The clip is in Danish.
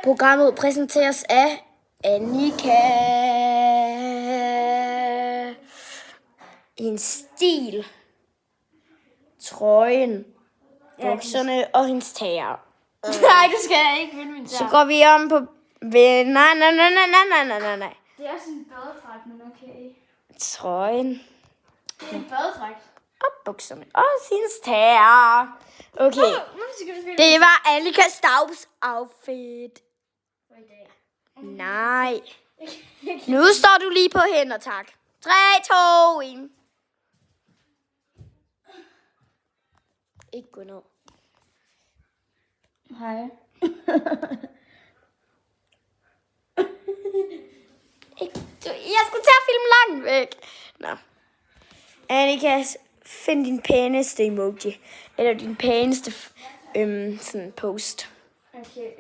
Programmet præsenteres af Annika. Hendes stil, trøjen, bukserne og hendes tager. Nej, det skal jeg ikke vinde min Så går vi om på... Nej. Det er også en badedragt, men okay. Trøjen Det er en badedragt. og bukserne og hendes tager. Okay, det var Annikas dags outfit. For i dag. Nej. Nu står du lige på hænder, tak. 3, 2, 1. Ikke gå ned. Hej. Jeg skulle til at filme langt væk. Nå. Annika, find din pæneste emoji. Eller din pæneste sådan post. Okay,